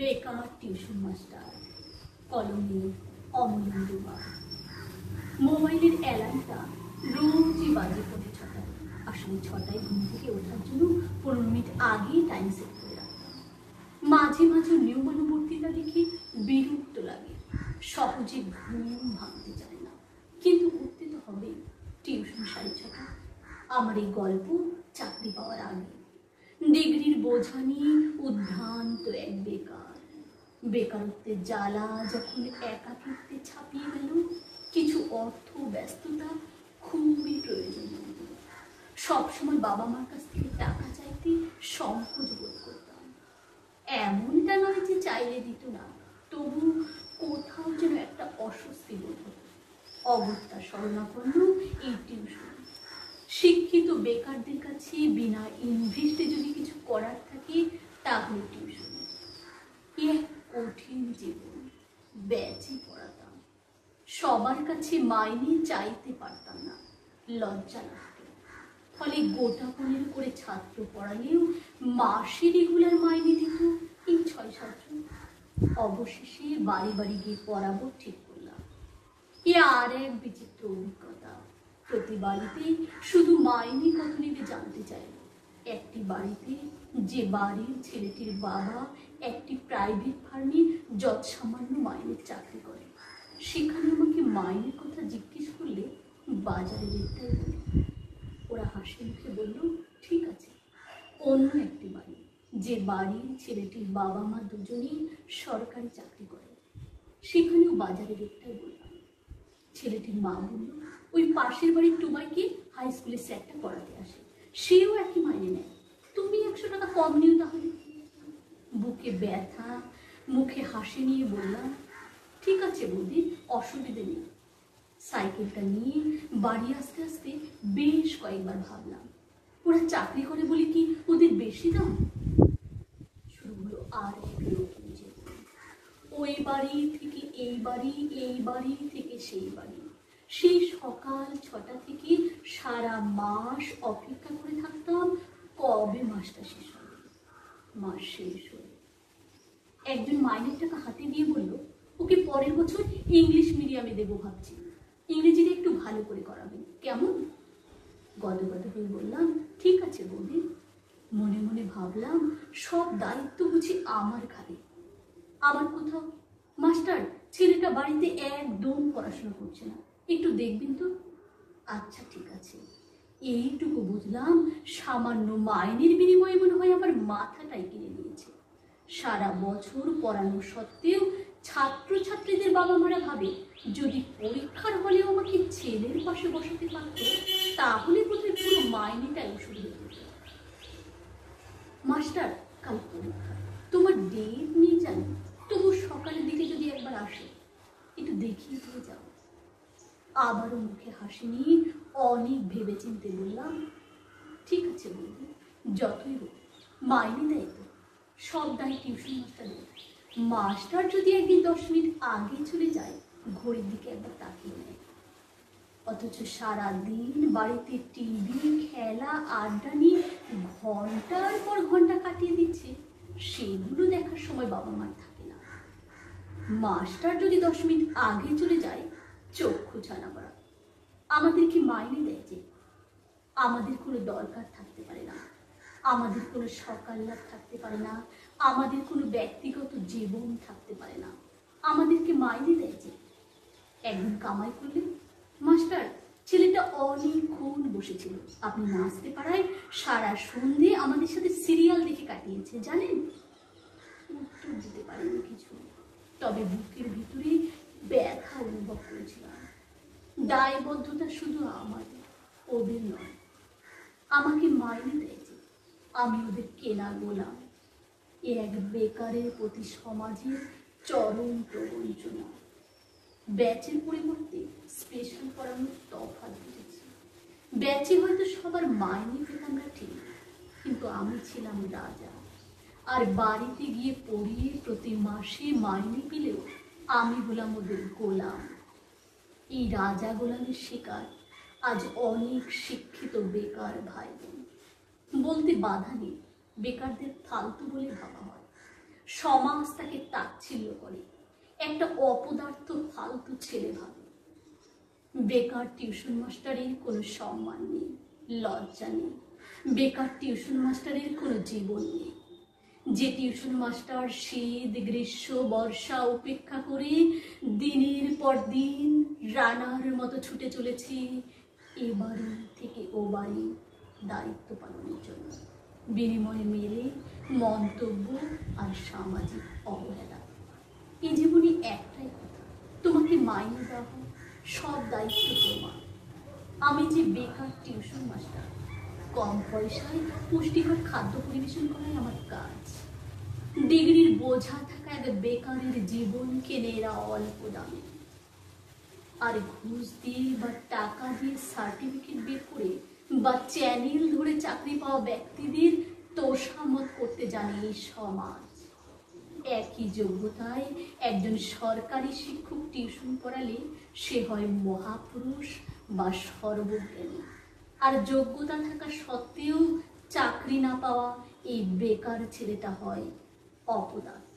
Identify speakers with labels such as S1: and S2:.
S1: বেকার tuition master, কলমে অমূল্য। মোবাইলের অ্যালার্মটা রোজই বাজে পড়ে 6টায়। আসলে 6টায় ঘুম থেকে ওঠার জন্য 15 মিনিট আগেই টাইম সেট করে রাখতাম। মাঝে মাঝে নিয়মানুবর্তিতা দেখে বিরক্ত লাগে, সহজে ঘুম ভাঙতে চায় না, কিন্তু উঠতে তো হবে। টিউশন 6:30। আমার এই গল্প চাকরি পাওয়ার আগে। ডিগ্রির বোঝা নিয়ে উদ্ভ্রান্ত এক বেকার। বেকারত্বের জ্বালা যখন একাকিত্বে ছাপিয়ে গেল, কিছু অর্থ ব্যস্ততা খুবই প্রয়োজন। সবসময় বাবা মার কাছ থেকে টাকা চাইতে সংকোচ বোধ করতাম। এমনটা নয় যে চাইলে দিত না, তবু কোথাও যেন একটা অস্বস্তি বোধ হতো। অগত্যা শরণাপন্ন এই টিউশন। শিক্ষিত বেকারদের কাছে বিনা ইনভেস্টে যদি কিছু করার থাকে তাহলে টিউশন। এক কঠিন জীবন, ব্যাচে পড়াতাম। সবার কাছে মাইনে চাইতে পারতাম না, লজ্জা লাগত। ফলে গোটা 15 করে ছাত্র পড়ালেও মাসে রেগুলার মাইনে দিত এই 6-7 জন। অবশেষে বাড়ি বাড়ি গিয়ে পড়াবো ঠিক করলাম। এ আর এক বিচিত্র অভিজ্ঞতা। প্রতি বাড়িতে শুধু মাইনে কত নেবে জানতে চাইল। একটি বাড়িতে, যে বাড়ির ছেলেটির বাবা একটি প্রাইভেট ফার্মে যৎসামান্য মাইনের চাকরি করে, সেখানে আমাকে মাইনের কথা জিজ্ঞেস করলে বাজারের রেটটাই বলি। ওরা হাসি মুখে বলল, ঠিক আছে। অন্য একটি বাড়ি, যে বাড়ির ছেলেটির বাবা মা দুজনেই সরকারি চাকরি করে, সেখানেও বাজারের রেটটাই বললাম। ছেলেটির মা বলল, ওই পাশের বাড়ির টুবাইকে হাই স্কুলের স্যারটা পড়াতে আসে, সেও একই মাইনে নেয়, তুমি 100 টাকা কম নিও তাহলে। বুকে ব্যথা, মুখে হাসি নিয়ে বললাম, ঠিক আছে বৌদি, অসুবিধে নেই। সাইকেলটা নিয়ে বাড়ি আসতে আসতে বেশ কয়েকবার ভাবলাম, ওরা চাকরি করে বলে কি ওদের বেশি দাম? শুরু হলো আর এক নতুন জীবন। ওই বাড়ি থেকে এই বাড়ি, এই বাড়ি থেকে সেই বাড়ি। সেই সকাল 6টা থেকে সারা মাস অপেক্ষা করে থাকতাম কবে মাসটা শেষ হবে। মাস শেষ হলো। একজন মাইনের টাকা হাতে দিয়ে বলল, ওকে পরের বছর ইংলিশ মিডিয়ামে দেবো ভাবছি, ইংরেজিটা একটু ভালো করে করাবেন, কেমন? গদগদ হয়ে বললাম, ঠিক আছে বৌদি। মনে মনে ভাবলাম, সব দায়িত্ব বুঝি আমার ঘাড়ে। আবার কোথাও, মাস্টার, ছেলেটা বাড়িতে একদম পড়াশোনা করছে না, একটু দেখবেন তো। আচ্ছা ঠিক আছে। এইটুকু বুঝলাম, সামান্য মাইনের বিনিময়ে মনে হয় আমার মাথাটাই কিনে নিয়েছে। সারা বছর পড়ানো সত্ত্বেও ছাত্রছাত্রীদের বাবা মারা ভাবে, যদি পরীক্ষার হলেও আমাকে ছেলের পাশে বসাতে পারত, তাহলে বোধহয় পুরো মাইনেটাই ওষুধ হয়ে যেত। মাস্টার, কাল পরীক্ষা, তোমার ডেট নিয়ে জানি, তবু সকালের দিকে যদি একবার আসে, একটু দেখিয়ে দিয়ে যাও। আবারও মুখে হাসি নিয়ে অনেক ভেবে চিনতে বললাম, ঠিক আছে বলবি, যতই হোক মাইনে দেয় তো, সব দায় টিউশন মাস্টারের। মাস্টার যদি একদিন 10 মিনিট আগে চলে যায়, ঘড়ির দিকে একবার তাকিয়ে নেয়, অথচ সারাদিন বাড়িতে টিভি, খেলা, আড্ডা নিয়ে ঘন্টার পর ঘন্টা কাটিয়ে দিচ্ছে, সেগুলো দেখার সময় বাবা মার থাকে না। মাস্টার যদি 10 মিনিট আগে চলে যায়, চক্ষু ছানা করা। আমাদের কি মাইনে দেয় যে? আমাদের কোনো দরকার থাকতে পারে না, আমাদের কোনো সকাল লাভ থাকতে পারে না, আমাদের কোনো ব্যক্তিগত জীবন থাকতে পারে না, আমাদেরকে মাইনে দেয় যে? একদিন কামাই করলে, মাস্টার, ছেলেটা অনেকক্ষণ বসেছিল, আপনি না আসতে পারায় সারা সন্ধে আমাদের সাথে সিরিয়াল দেখে কাটিয়েছে, জানেন? উত্তর দিতে পারেনি কিছু, তবে বুকের ভিতরে ব্যথা অনুভব করেছিলাম। দায়বদ্ধতা শুধু আমাদের, ওদের নয়। আমাকে মাইনে দিয়েছে, আমি ওদের কেনা গোলাম। এক বেকারের প্রতি সমাজের চরম প্রবঞ্চনা। ব্যাচের পরিবর্তে স্পেশাল পড়ানোর তফাৎ বুঝেছি। ব্যাচে হয়তো সবার মাইনে পেতাম না ঠিক, কিন্তু আমি ছিলাম রাজা। আর বাড়িতে গিয়ে পড়িয়ে প্রতি মাসে মাইনে পেলেও আমি হলাম ওদের গোলাম। এই রাজা গোলামের শিকার আজ অনেক শিক্ষিত বেকার ভাই বোন। বলতে বাধা নেই, বেকারদের ফালতু বলে ভাবা হয়। সমাজ তাকে তাচ্ছিল্য করে, একটা অপদার্থ ফালতু ছেলে ভাবে। বেকার টিউশন মাস্টারের কোনো সম্মান নেই, লজ্জা নেই। বেকার টিউশন মাস্টারের কোনো জীবন নেই। যে টিউশন মাস্টার শীত গ্রীষ্ম বর্ষা উপেক্ষা করে দিনের পর দিন রানার মতো ছুটে চলেছে এ বাড়ি থেকে ও বাড়ি দায়িত্ব পালনের জন্য, বিনিময়ে মেলে মন্তব্য আর সামাজিক অবহেলা। এ জীবনে একটাই কথা, তোমাকে মাইনে দেওয়া হয়, সব দায়িত্ব তোমার। আমি যে বেকার টিউশন মাস্টার, কম পয়সায় পুষ্টিকর খাদ্য পরিবেশন করাই আমার কাজ। ডিগ্রির বোঝা থাকা এক বেকারের জীবন কেনে এরা অল্প দামে, আর ঘুষ দিয়ে বা টাকা দিয়ে সার্টিফিকেট বের করে বা চ্যানেল ধরে চাকরি পাওয়া ব্যক্তিদের তোষামত করতে জানে এই সমাজ। একই যোগ্যতায় একজন সরকারি শিক্ষক টিউশন পড়ালে সে হয় মহাপুরুষ বা সর্বজ্ঞানী, আর যোগ্যতা থাকা সত্ত্বেও চাকরি না পাওয়া এই বেকার ছেলেটা হয় অপদার্থ।